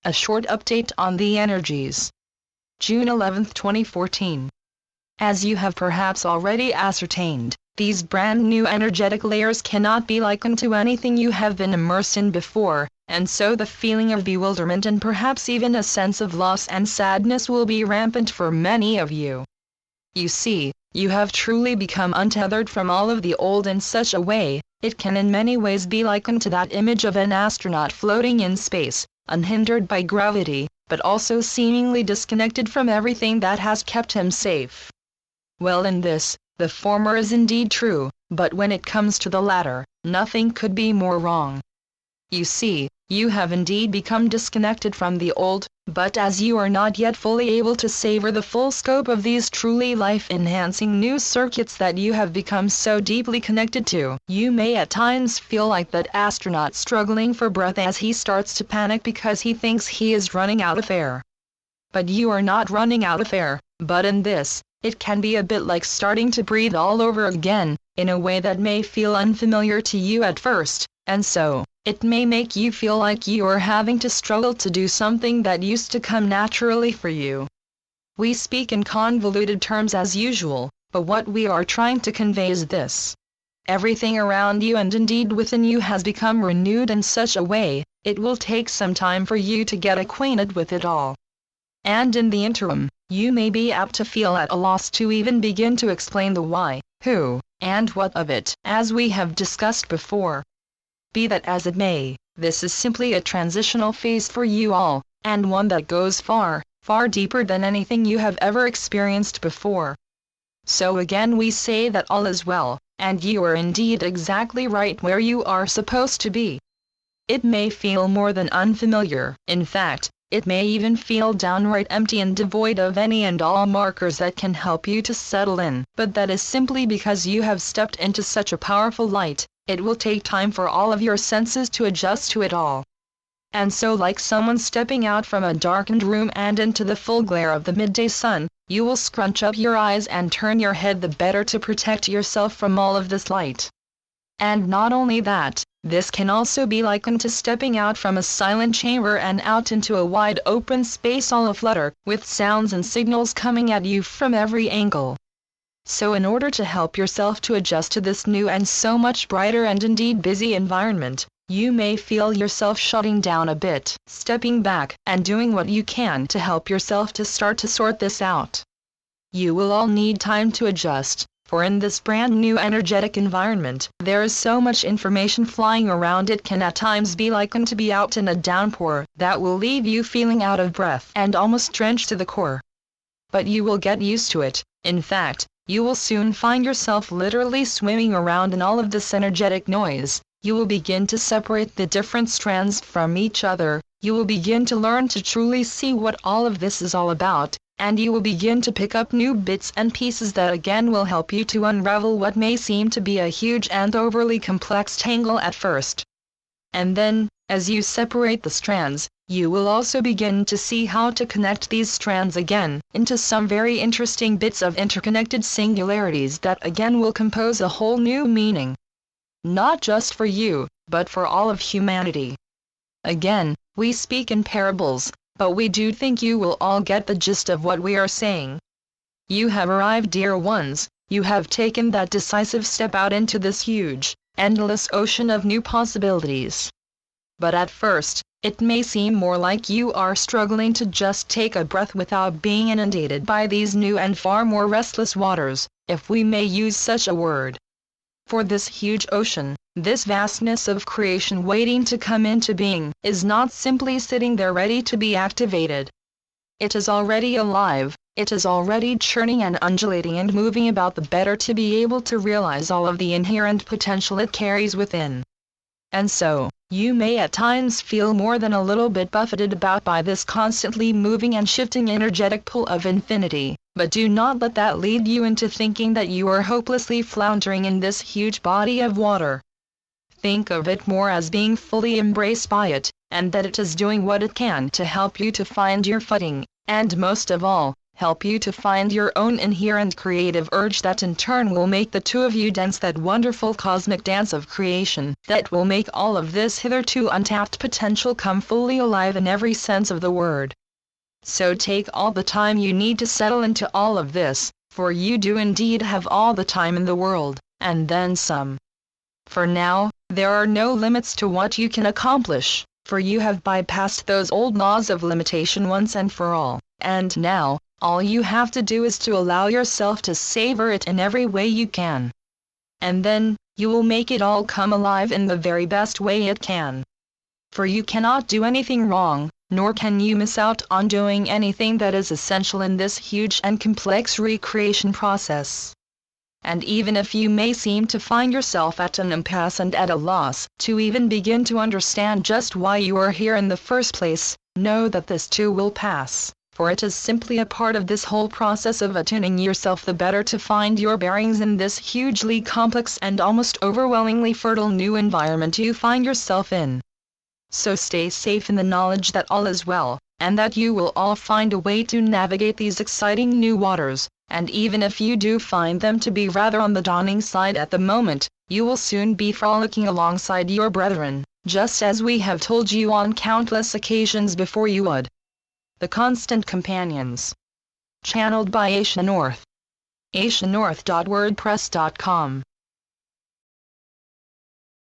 A short update on the energies. June 11, 2014. As you have perhaps already ascertained, these brand new energetic layers cannot be likened to anything you have been immersed in before, and so the feeling of bewilderment and perhaps even a sense of loss and sadness will be rampant for many of you. You see, you have truly become untethered from all of the old in such a way, it can in many ways be likened to that image of an astronaut floating in space, unhindered by gravity, but also seemingly disconnected from everything that has kept him safe. Well, in this, the former is indeed true, but when it comes to the latter, nothing could be more wrong. You see, you have indeed become disconnected from the old, but as you are not yet fully able to savor the full scope of these truly life-enhancing new circuits that you have become so deeply connected to, you may at times feel like that astronaut struggling for breath as he starts to panic because he thinks he is running out of air. But you are not running out of air, but in this, it can be a bit like starting to breathe all over again, in a way that may feel unfamiliar to you at first, and so, it may make you feel like you are having to struggle to do something that used to come naturally for you. We speak in convoluted terms as usual, but what we are trying to convey is this. Everything around you and indeed within you has become renewed in such a way, it will take some time for you to get acquainted with it all. And in the interim, you may be apt to feel at a loss to even begin to explain the why, who, and what of it, as we have discussed before. Be that as it may, this is simply a transitional phase for you all, and one that goes far, far deeper than anything you have ever experienced before. So again we say that all is well, and you are indeed exactly right where you are supposed to be. It may feel more than unfamiliar, in fact, it may even feel downright empty and devoid of any and all markers that can help you to settle in, but that is simply because you have stepped into such a powerful light. It will take time for all of your senses to adjust to it all. And so, like someone stepping out from a darkened room and into the full glare of the midday sun, you will scrunch up your eyes and turn your head the better to protect yourself from all of this light. And not only that, this can also be likened to stepping out from a silent chamber and out into a wide open space all aflutter, with sounds and signals coming at you from every angle. So in order to help yourself to adjust to this new and so much brighter and indeed busy environment, you may feel yourself shutting down a bit, stepping back, and doing what you can to help yourself to start to sort this out. You will all need time to adjust, for in this brand new energetic environment, there is so much information flying around it can at times be likened to be out in a downpour that will leave you feeling out of breath and almost drenched to the core. But you will get used to it. In fact, you will soon find yourself literally swimming around in all of this energetic noise. You will begin to separate the different strands from each other, you will begin to learn to truly see what all of this is all about, and you will begin to pick up new bits and pieces that again will help you to unravel what may seem to be a huge and overly complex tangle at first. And then, as you separate the strands, you will also begin to see how to connect these strands again into some very interesting bits of interconnected singularities that again will compose a whole new meaning. Not just for you, but for all of humanity. Again, we speak in parables, but we do think you will all get the gist of what we are saying. You have arrived, dear ones, you have taken that decisive step out into this huge, endless ocean of new possibilities. But at first, it may seem more like you are struggling to just take a breath without being inundated by these new and far more restless waters, if we may use such a word. For this huge ocean, this vastness of creation waiting to come into being, is not simply sitting there ready to be activated. It is already alive, it is already churning and undulating and moving about the better to be able to realize all of the inherent potential it carries within. And so, you may at times feel more than a little bit buffeted about by this constantly moving and shifting energetic pull of infinity, but do not let that lead you into thinking that you are hopelessly floundering in this huge body of water. Think of it more as being fully embraced by it, and that it is doing what it can to help you to find your footing, and most of all, help you to find your own inherent creative urge that in turn will make the two of you dance that wonderful cosmic dance of creation that will make all of this hitherto untapped potential come fully alive in every sense of the word. So take all the time you need to settle into all of this, for you do indeed have all the time in the world, and then some. For now, there are no limits to what you can accomplish, for you have bypassed those old laws of limitation once and for all, and now, all you have to do is to allow yourself to savor it in every way you can. And then, you will make it all come alive in the very best way it can. For you cannot do anything wrong, nor can you miss out on doing anything that is essential in this huge and complex recreation process. And even if you may seem to find yourself at an impasse and at a loss to even begin to understand just why you are here in the first place, know that this too will pass, for it is simply a part of this whole process of attuning yourself the better to find your bearings in this hugely complex and almost overwhelmingly fertile new environment you find yourself in. So stay safe in the knowledge that all is well, and that you will all find a way to navigate these exciting new waters, and even if you do find them to be rather on the daunting side at the moment, you will soon be frolicking alongside your brethren, just as we have told you on countless occasions before you would. The Constant Companions. Channeled by Asia North. asianorth.wordpress.com